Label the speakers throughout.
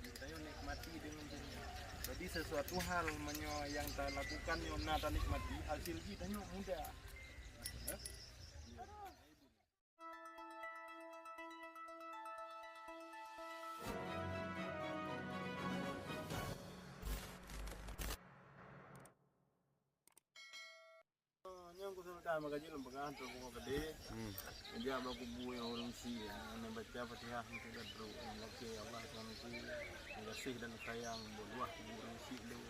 Speaker 1: Tayo nikmati dengan dunia. Jadi sesuatu hal yang kita lakukan nata nikmati hasil kita mudah. Yang kusulkan makanya lembaga untuk gede. Dia baku buaya orang si, membaca Fatihah tidak bro. Oke Allah Tuhanku kasih dan sayang buah orang si lu.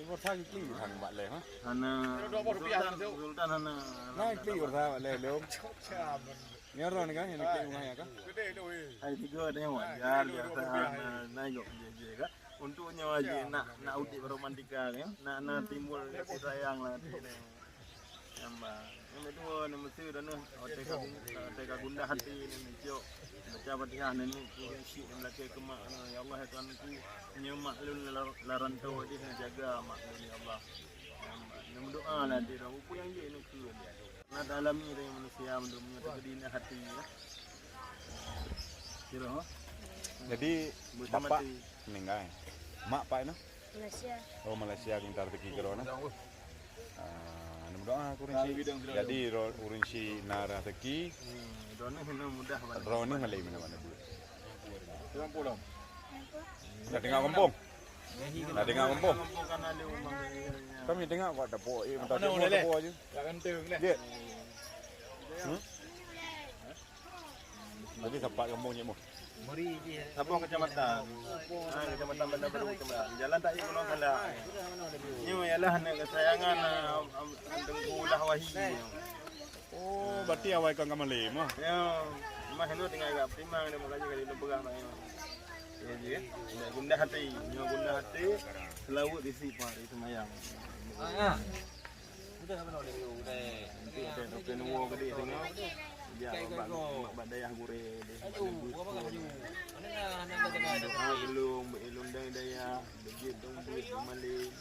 Speaker 2: Một thằng kli thằng bạn lẻ hả?
Speaker 1: Hana Sultan Hana.
Speaker 2: Nah kli của thằng bạn lẻ luôn. Nhớ rồi này cái này kli của hai cái.
Speaker 1: Hai tiga ada yang wajar biasa naik je kan. Untuk nyawa je nak udik romantika kan. Nak timbul kasih sayang lah ni. Yang kedua nama tu dan teka gundah hati ni jauh baca Fatihah ni syik melaki kemak ya Allah ya Tuhanku nyemak lu larantau dia jaga mak lu ya Allah. Nama doa lah dia rupa yang dia ni ke dia. Nak alami dengan manusia mendunia terkedina hati ya. Kira ha?
Speaker 2: Jadi bapak meninggal. Mak pak itu?
Speaker 3: Malaysia.
Speaker 2: Oh Malaysia kita rezeki corona. Doa kurinci jadi kurinci nara rezeki
Speaker 1: Drone mudah
Speaker 2: drone malay mana-mana dia pulang dah tengah kampung kami tengah kau dapur minta dapur aja dia jadi tempat kampung je mo
Speaker 1: Sabong kecamatan. Kecamatan Bandar Baru kecamatan. Jalan tak je pulang salah. Ini ialah anak kesayangan Tengku Lahwahi.
Speaker 2: Oh, berarti awal kau Malay mah.
Speaker 1: Ya, mah hendak tinggal kat Timang dia makanya kali dia pegang tak ni. Ya je. Nak gundah hati, nyawa gundah hati selalu di sipar di semayang. Udah apa nak dia udah. Nanti kita nuo gede tengok. Dia mak dayah gure dia. Belum elundang daya, bejit dong duit Malay.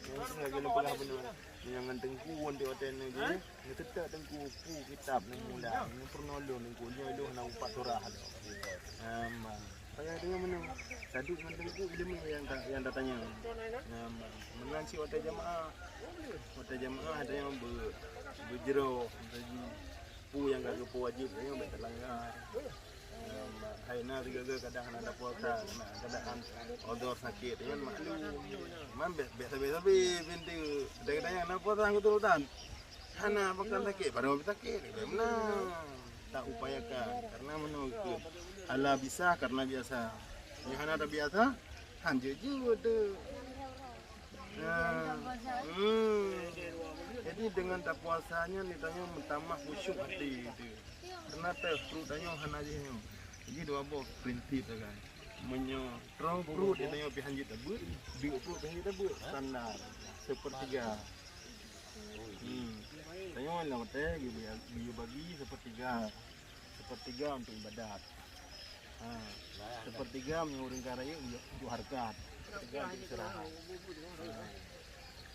Speaker 1: Yang lagi lembaga benar. Yang tengku di hotel ni je. Ni tetap tengku pu kitab ni mula. Ni pernolong tengku dia lu nak upat surah tu. Saya dengan mana? Tadi dengan tengku ilmu yang datanya. Menanci hotel jamaah. Hotel jamaah ada yang berjero bagi pu yang gak wajib yang bertelanggar. Haina tiga kadang ada puasa, kadang odor sakit, kan maklum. Man biasa-biasa binti kadang-kadang nak puasa aku turutan. Hana bakal sakit, pada waktu sakit, mana tak upayakan karena menunggu. Ala bisa karena biasa. Yang hana tak biasa, hanjur ada. Jadi dengan tak puasanya ditanya mentamah khusyuk hati itu. Karena terutanya hana je. Jadi dua buah prinsip kan. Menyorong perut dia tengok pihan je tebut, biuk perut pihan je tebut standar sepertiga. Tengok lah hotel dia bagi sepertiga untuk ibadat. Sepertiga mengurangkan raya untuk harkat. Sepertiga untuk istirahat.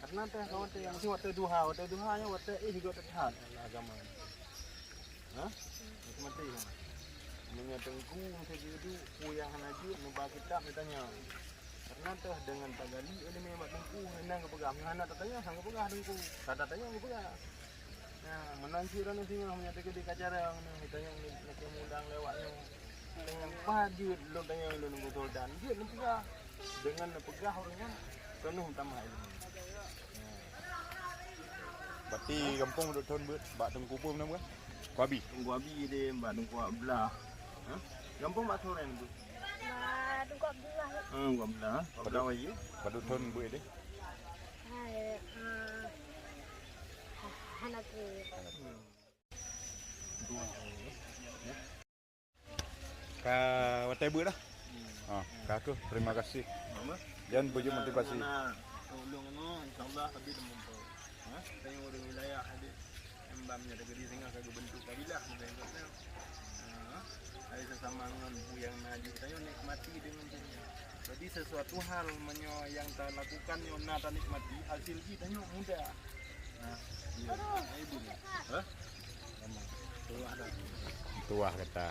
Speaker 1: Karena teh kawan teh yang si waktu duha nya waktu juga terhad agama. Mati kan. Menyatengku sejudu puyang haji membagi kitab ditanya. Karena teh dengan tagali ini memang tengku hendak kepegang hana tatanya sang kepegang tengku. Kata tanya kepegang. Nah, menanci dan singa menyatakan di kacara yang ditanya nak mudang lewatnya. Dengan pajut lu tanya lu nunggu sultan. Dia nanti dengan pegang orangnya penuh tambah ilmu.
Speaker 2: Berarti kampung duduk tahun bak tengku pun nama kan? Kuabi.
Speaker 1: Kuabi dia mbak tengku belah. Kampung mak soren tu.
Speaker 3: Tengku Abdullah.
Speaker 1: Tengku Abdullah. Pada wayi.
Speaker 2: Pada tahun buat dia.
Speaker 3: Anak tu.
Speaker 2: Ka watai buat dah. Kakak terima kasih. Jangan bujuk motivasi.
Speaker 1: Tolong insya-Allah habis membantu. Saya orang wilayah ada embamnya ada di tengah kagak bentuk kabilah bentuknya. Ada sesama dengan yang naji saya nikmati dengan dunia. Jadi sesuatu hal yang kita lakukan nata nikmati hasil kita mudah. Ibu. Tuah kata.